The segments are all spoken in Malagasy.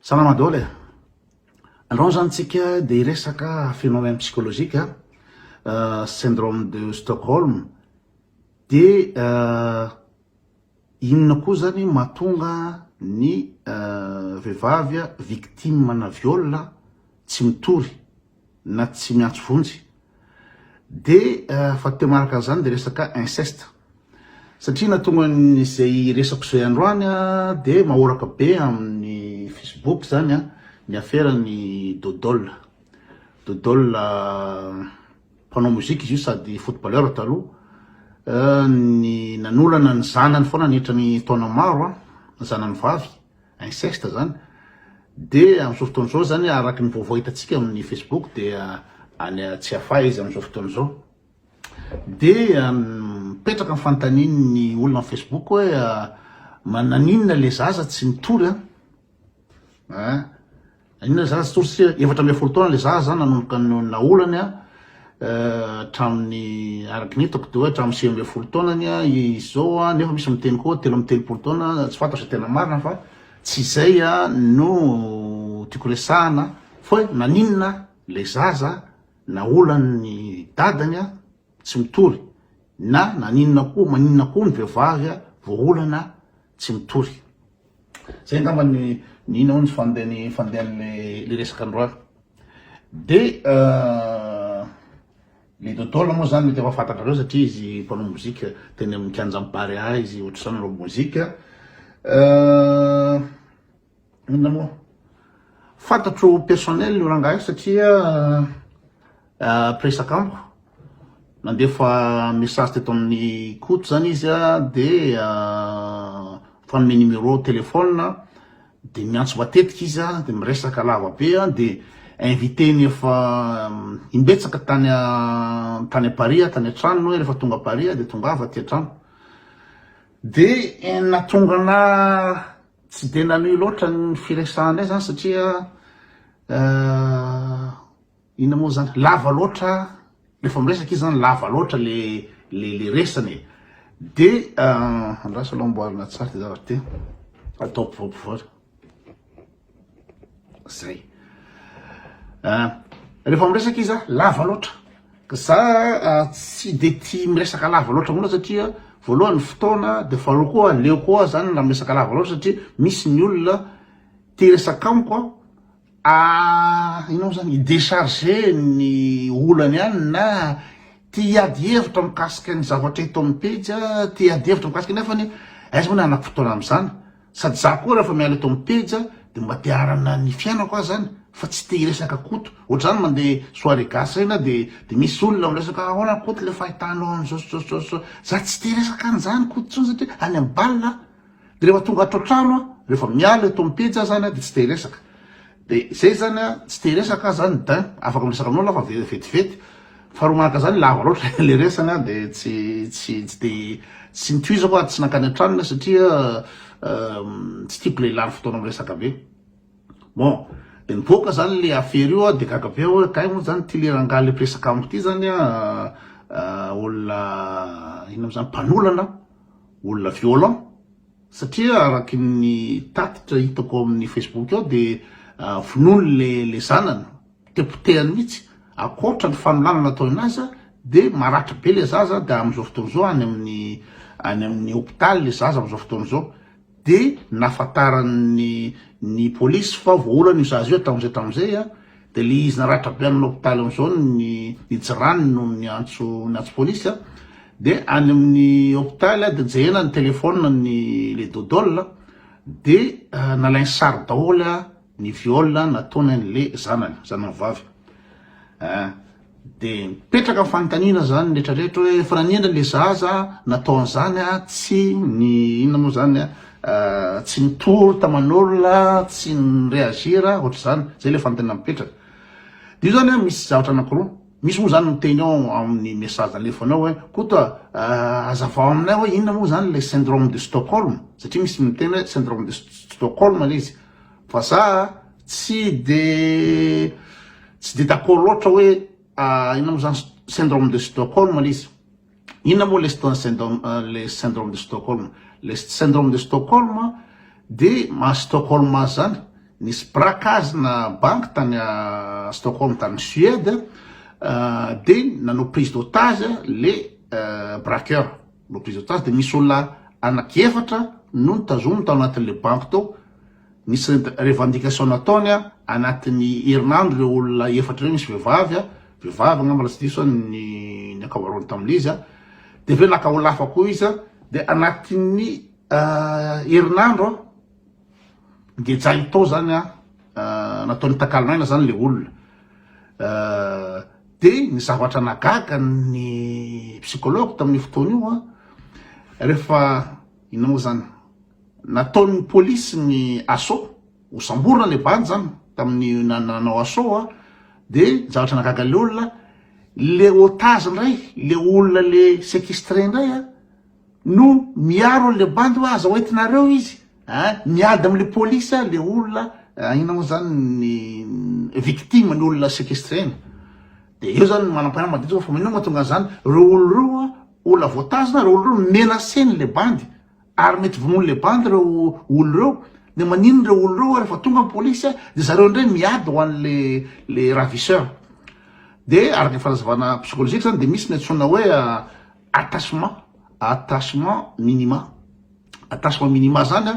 Salama daholo e. Androany zany tsika dia resaka phénomène psychologique syndrome de Stockholm dia inona koa zany mahatonga ny vehivavy victime na viol tsy mitory na tsy miantso vonjy dia fahateo maraka zany dia resaka inceste satria nahatonga izay resako izay androany dia mahoraka be amin'ny Facebook zany ny affaire ny Dodol mpanao mozika izy io sady footballeur taloha ny nanolana ny zanany foana nihitra ny taona maro zanany vavy inceste zany dia amin'izao fotoana izao zany araky ny vaovao hitantsika amin'ny Facebook dia any tsy afay izy amin'izao fotoana izao dia mipetraka ny fanontaniany ny olona amin'ny Facebook hoe mananinona le zaza tsy mitory inona zaza tsy tory satria 17 taona le zaza nanomboka naolany hatramin'ny araky ny hitako dia hoe hatramin'ny 16 taonany izao nefa misy miteny koa 13 taona tsy fantatra tena marina fa tsy izay no tiako resahana fa hoe naninona le zaza naolany dadany tsy mitory na maninona koa ny vehivavy voaolana tsy mitory. Zay ngamba ny ina ho ny fandehan'le resaka androany dia le Dodol moa zany mety efa fantatrareo satria izy mpanao mozika teny amin'ny Kianjamparea izy ohatr'izany manao mozika inona moa fantatro personnel io rangahy satria presakamboko nandefa message teto amin'ny koto zany izy dia fanome numéro telefôna dia miantso matetika izy dia miresaka lava be dia invité efa imbetsaka tany Paris tany an-trano hoe rehefa tonga Paris dia tongava aty an-trano dia nahatongana tsy dia nanohy loatra ny firesahanay zany satria inona moa zany lava loatra rehefa miresaka izy zany lava loatra le resany dia andrasa aloha amboarina tsara ty zavatra ty atao mpivoapivory zay rehefa miresaka izy lava loatra ka za tsy dia tia miresaka lava loatra moa satria voalohany fotoana dia faharoa koa leo koa zany raha miresaka lava loatra satria misy ny olona tia resaka amiko inao zany idécharger ny olany ihany na tia hiady hevitra mikasika ny zavatra hito amin'ny page tia hiady hevitra mikasika nefany aiza moa ny anaky fotoana amin'izany sady za koa rehefa miala eto amin'ny page dia mba tia harana ny fiainako zany fa tsy tia hiresaka koto ohatra zany mandeha soirée gasy reny dia misy olona miresaka ahoana koto le fahitanao an'izao za tsy tia hiresaka an'izany koto tsony satria any amin'ny balina dia rehefa tonga ato an-trano rehefa miala eto amin'ny page zany dia tsy tia hiresaka dia zay zany tsy tia hiresaka zany da afaka miresaka amin'olona fa vetivety faharoa manaka zany lava loatra le resana dia tsy nitoizako tsy nankany an-tranona satria tsy tiako lehilahy fotoana miresaka be bon dia niboaka zany le affaire io dia gaga be hoe kay moa zany ty lerangaha le mpiresaka amiko ty zany olona inona zany mpanolana olona violent satria araky ny tatitra hitako amin'ny Facebook ao dia vonony le zanany tepotehany mihitsy akoatra ny fanolanana atao anazy dia maratra be le zaza dia amin'izao fotoana izao any amin'ny hôpitaly le zaza amin'izao fotoana izao dia nahafantarany ny polisy fa voaolana io zaza io hatramin'izay dia le izy naratra be amin'ny hôpitaly amin'izao ny jirany no niantso polisy dia any amin'ny hôpitaly dia jehena ny telefôna le Dodol dia nalainy sary daholo ny viol nataony le zanany vavy dia mipetraka amin'ny fanontaniana zany rehetrarehetra hoe fa nanindra le zaza natao an'izany tsy ny inona moa zany tsy nitory taman'olona tsy nireagira ohatr'izany zay le fanontaniana mipetraka dia io zany misy zavatra anankiroa misy moa zany miteny ao amin'ny message alefanao hoe koa azavao aminay hoe inona moa zany le syndrome de Stockholm satria misy miteny hoe syndrome de Stockholm le izy fa za tsy de d'accord loatra hoe inona moa zany syndrome de Stockholm le izy inona moa le syndrome de Stockholm le syndrome de Stockholm dia maha Stockholm zany nisy brakazina banky tany Stockholm tany Suède de nanao prise d'otage le braqueur no prise d'otage de misy olona anakiefatra no nitazomy tao anatin'le banky tao misy revendication nataony anatin'ny herinandro le olona efatra reo misy vehivavy angamba lasdiso ny akavarony tam'le izy de ve nakaolafa koa izy de anatin'ny herinandro ngejay tao zany nataony takalinaina zany le olona de ny zavatra nagaga ny psychologue tamin'ny fotoana io rehefa ina moa zany nataon'ny polisy ny assaut hosamborona le bandy zany tamin'ny nanao assaut de zavatra nagaga le olona le otage ndray le olona le séquestré ndray no miaro le bandy hoe aza hoentinareo izy miady am'le polisy le olona ina moa zany ny victime ny olona séquestré de eo zany manam-paina maditra fa manino mahatonga zany reo olo reo olona voatazona reo olo reo menaceny le bandy ary mety vonoiny le bandy reo olo reo de manino reo olo reo rehefa tonga ny polisy de zareo ndray miady ho an'le ravisseur de araky fanazavana psychologique zany de misy ny antsona hoe attachement minima zany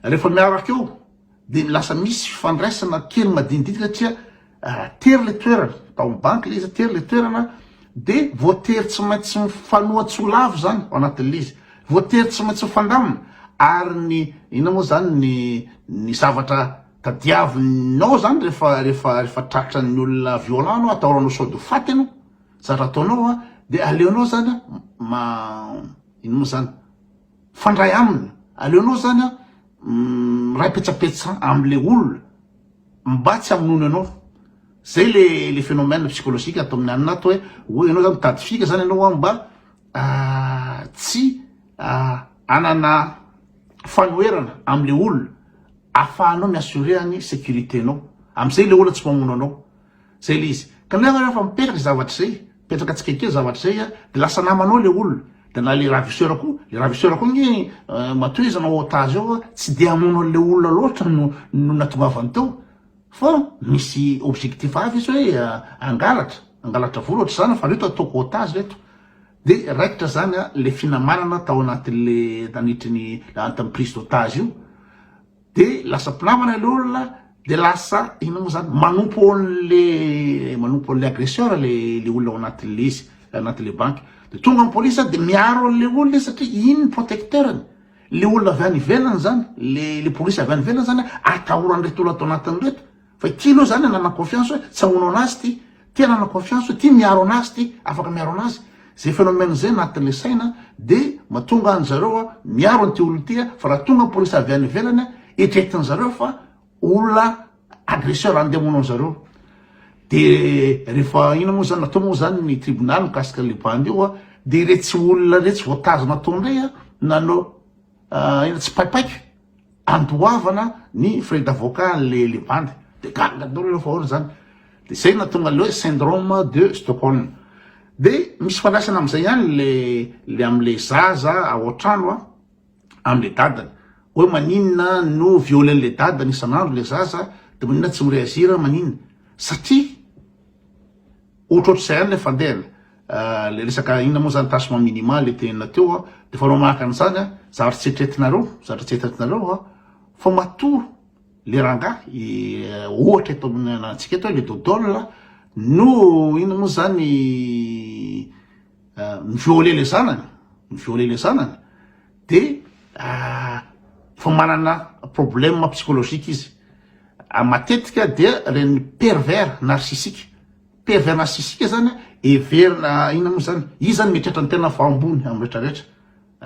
rehefa miaraka eo de lasa misy fifandraisana kely madinidinika satria tery le toerana tao amin'ny banky le izy tery le toerana de voatery tsy maintsy mifanoatsy ho lavo zany ao anatin'le izy voatery tsy maintsy mifandamina ary ny ina moa zany ny zavatra tadiavinao zany rehefa tratra ny olona violent anao ataoranao sody faty anao zavatra ataonao de aleonao zany ino moa zany fandray aminy aleonao zany ray petsapetsa am'le olona mba tsy aminono anao zay le phénomène psychologique atao amin'ny anina ato hoe ianao zany mitady fika zany ianao mba tsy anana fanoerana am'le olona afahanao miassurer ny sécurité anao am'izay le olona tsy mamono anao zay le izy kanefa rehefa mipetraka zavatra zay petraka tsikake zavatra zay de lasa namanao le olona de na le ravisseur koa ny matoy izy anao otage eo tsy de amono an'le olona loatra no natongavany teo fa misy objectif avy izy hoe angalatra vola ohatry zany fa reto ataoko otage reto de raikitra zany le finamanana tao anatin'le nanitry tam'y prise d'otage io de lasa mpinamana le olona de lasa ina moa zany manompo an'le agresseur le olona ao anatin'le izy anatin'le banky de tonga amin'ny polisy de miaro an'le olona satria iny ny protecteurny le olona avy any ivelany zany le polisy avy any ivelany zany atahorany reto olona atao anatin'ny reto fa ty aloha zany nana confiance hoe tsy amono anazy ty nana confiance hoe ty miaro anazy ty afaka miaro anazy zay phénomène zay anatin'le saina de mahatonga any zareo miaro an'ty olona ty fa raha tonga polisy avy any ivelany etretin zareo fa olona agresseur andeha amono zareo de rehefa ina moa zany natao moa zany ny tribunal mikasika le bandy io de retsy olona retsy voatazona atao ndray nanao ina tsy paipaiky andoavana ny frais d'avocat le bandy de gagadolo rehefa ahoana zany de zay natonga le hoe syndrome de Stockholm de misy fandraisana am'izay ihany le am'le zaza ao an-trano am'le dadany hoe maninona no violen'le dadany isan'andro le zaza de maninona tsy miréagir maninona satria ohatrohatr'izay ihany le fandehana le resaka inona moa zany attachement minimal le tenina teo de fa nao mahaka an'izany zavatra tsy etretinareo fa matoro le rangahy ohatra eto amintsika eto le dodole no ina moa zany mivioler le zanany de fa manana problème psychologique izy matetika dia reny pervers narcissique zany everina ina moa zany izy zany mieritreritra ny tena fa ambony amy rehetrarehetra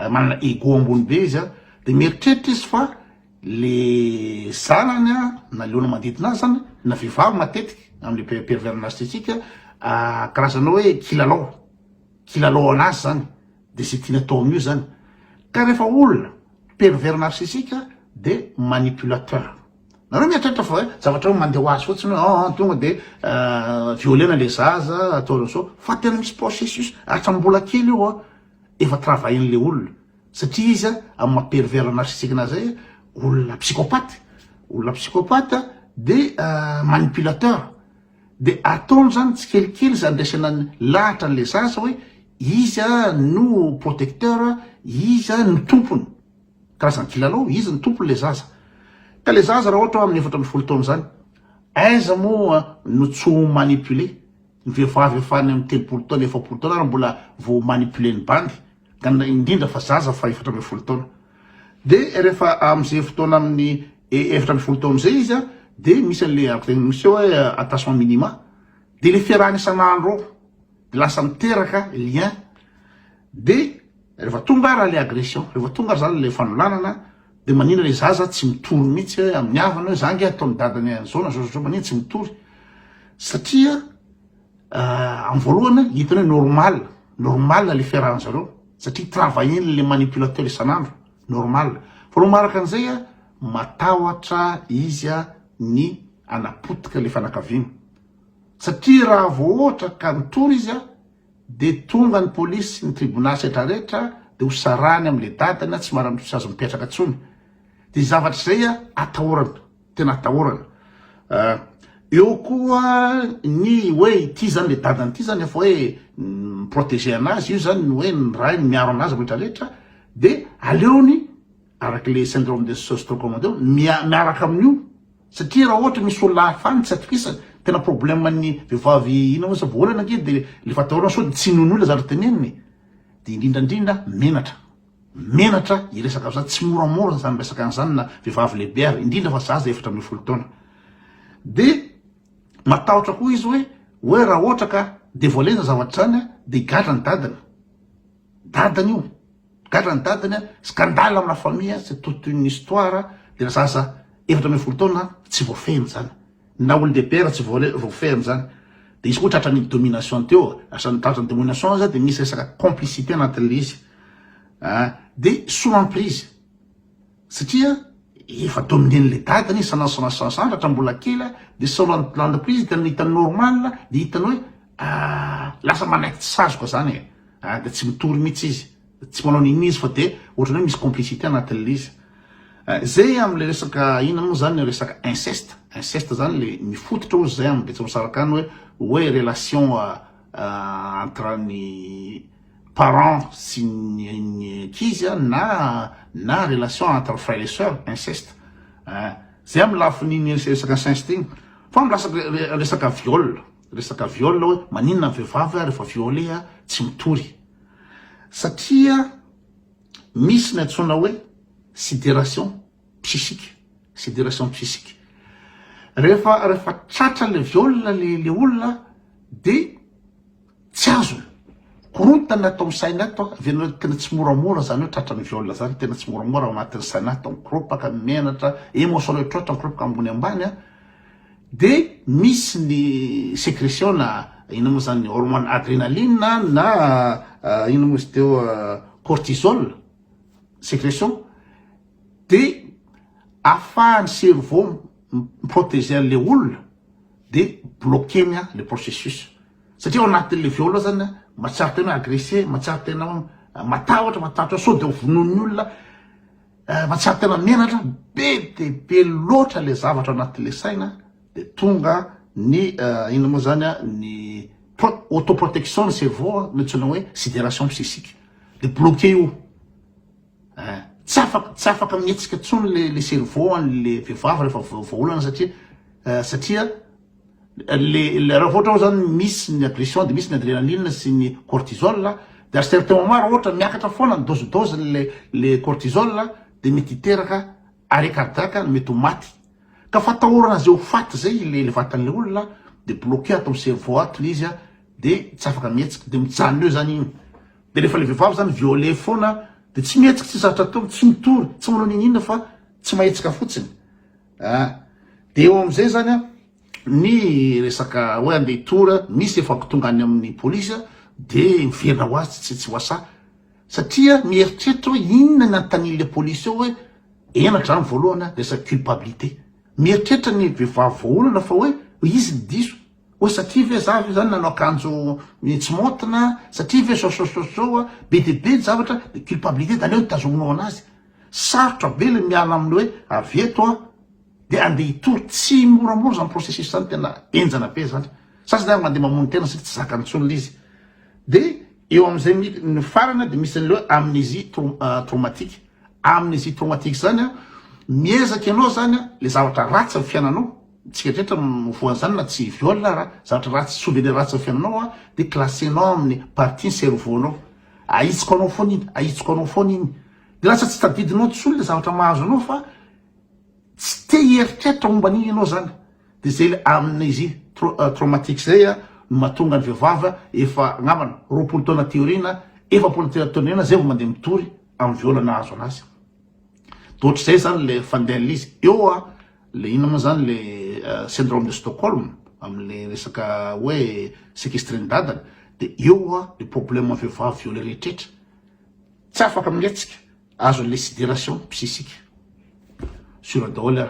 manana ego ambony be izy de mieritreritra izy fa le zanany na leona manodidina azy zany na vehivavy matetiky am'le pervers narcissique karazana hoe kilalao anazy zany de zay tiany atao amin'io zany ka rehefa olona pervers narcissique de manipulateur nareo mieritreritra fa zavatra hoe mandeha ho azy fotsiny hoe tonga de violena le zaza ataonao so fa tena misy processus hatrambola kely io efa travaillen'le olona satria izy amy maha pervers narcissique na zay olona psychopathe de manipulateur. De ataony zany tsy kelikely zany resana lahatra an'le zaza hoe izy no protecteur, izy ny tompony. Karazany kilalao, izy ny tompony le zaza. Ka le zaza raha ohatra amin'ny 14 taona zany, aiza moa no tsy manipuler. Ny vehivavy efa any amin'ny 30 taona, 40 taona raha mbola vo manipuler ny bandy, ka indrindra fa zaza fa 14 taona. De rehefa am'izay fotoana amin'ny 14 taona zay izy de misy an'le misy hoe attachement minima, de le fiarahana isan'andro ao, de lasa miteraka lien. De rehefa tonga raha le agression, rehefa tonga zany le fanolanana, de manina le zaza tsy mitory mihitsy amin'ny havana hoe zangy ataony dadany zona zao manina tsy mitory. Satria amin'ny voalohany hitany hoe normal le fiarahana zareo, satria travailleny le manipulateur isan'andro, normal. Fa no maraka an'izay matahotra izy ny anapotika le fanakaviana. Satria raha vao ohatra ka mitory izy de tonga ny polisy ny tribunal rehetrarehetra de ho sarany am'le dadany tsy maramitsy azo mipetraka tsony. De zavatra zay atahorana, tena atahorana. Eo koa ny hoe ity zany le dadany ity zany efa hoe protéger anazy, io zany hoe ny ray ny miaro anazy rehetrarehetra, de aleony araky le syndrome de Stockholm miaraka amin'io. Satria raha ohatra misy olona hafany tsy atokisana, tena problème ny vehivavy ina moa sa volana ange de le fatahorana sao tsy non'olona zany teneniny. De indrindrandrindra menatra iresaka zany tsy moramora zany resaka an'izany na vehivavy lehibe ary indrindra fa zaza 14 taona. De matahotra koa izy hoe raha ohatra ka dévoilena zavatra zany de gadra ny dadany io, gadra ny dadany scandale amina famille, c'est toute une histoire. De la zaza 14 taona tsy voafehiny zany, na olo dehibe tsy voafehiny zany. De izy koa tratran'ny domination teo, asan'ny tratran'ny domination zany de misy resaka complicité anatin'le izy. De sous emprise, satria efa dominen'le dadany sanandra mbola kely, de sous l'emprise hitany normal, de hitany hoe lasa manaiky tsy sazoka zany de tsy mitory mihitsy izy, tsy manao nini izy fa de ohatrany hoe misy complicité anatin'le izy. Zay am'le resaka ina moa zany resaka inceste zany le mifototra ozy zay amin'ny betsy misaraka any hoe relation entre ny parents sy ny ankizy na relation entre frères et sœurs, inceste. Zay amin'ny lafiny resaka inceste igny. Fa amin'ny resaka viol hoe maninona ny vehivavy rehefa violé tsy mitory. Satria misy ny antsoina hoe sidération psychique. Rehefa tratra le viol le olona de tsy azony korontana atao amin'ny saina ato, avena tena tsy moramora zany hoe tratra ny viol zany, tena tsy moramora ao anatin'ny saina ato, mikropaka menatra, émotion rehetrarehetra mikropaka ambony ambany de misy ny sécrétion na ina moa zany hormone adrénaline na ina moa izy teo cortisol sécrétion, de afahan'ny cerveau miprotéger an'le olona de bloqueny le processus. Satria ao anatin'le viol zany mahatsara tena agressé, mahatsara tena matahotra sao de vonoan'ny olona, mahatsara tena menatra be de be loatra le zavatra anatin'le saina, de tonga ny ina moa zany ny autoprotection ny cerveau ny antsoina hoe sidération psychique, de bloqué io. Tsy afaka mihetsika tsony le cerveau an'le vehivavy rehefa voaolana satria raha ohatra zany misy ny agression de misy ny adrénaline sy ny cortisol, de à certain moment raha ohatra miakatra foana ny dose le cortisol de mety hiteraka arrêt cardiaque, mety ho maty. Ka fatahorana zay ho faty zay le vatan'le olona de bloqué atao amin'ny cerveau ato izy de tsy afaka mihetsika, de mijanona eo zany igny. De rehefa le vehivavy zany violé foana de tsy mihetsika, tsy zavatra atao, tsy mitory, tsy manao ninina fa tsy mahetsika fotsiny. De eo am'izay zany ny resaka hoe andeha tora, misy efa tonga any amin'ny polisy de miverina ho azy tsy voasa, satria mieritreritra hoe inona ny antan'ile polisy eo hoe enatra zany voalohany resaka culpabilité. Mieritreritra ny vehivavy voaolana fa hoe izy ny diso, hoe satria ve zavy zany nanao akanjo tsy montina, satria ve sao be de be zavatra, de culpabilité, da leo tazominao anazy. Sarotra be le miala amin'ny hoe avy eto de andeha itory tsy moramora zany processus zany tena enjana be zany sasany any mandeha mamono tena satria tsy zakany tsony izy de eo am'izay ny farana de misy an'leo amnésie traumatique amnésie traumatique zany a miezaky ianao zany a le zavatra ratsy amin'ny fiainanao tsika drehetra mivoan'izany na tsy viole raha zavatra ratsy souvenir ratsy amin'ny fiainanao a de classenao amin'ny partie cerveau-nao aitsiko anao foana iny aitsiko anao foana iny de lasa tsy tadidinao tsony le zavatra mahazo anao fa tsy te hieritreritra momba an'iny ianao zany de zay le amnésie traumatique zay a mahatonga ny vehivavy efa angambana 20 taona théorina efapolo taona zay vao mandeha mitory amin'ny viole nahazo anazy d'ohatry zay zany le fandehan'le izy eo a le ino moa zany le syndrome de Stockholm am'le resaka hoe séquestren-dadana de eo a le problème vehivavy viole rehetrrehetra tsy afaka mietsika azo an'le sidération psychique sur daholo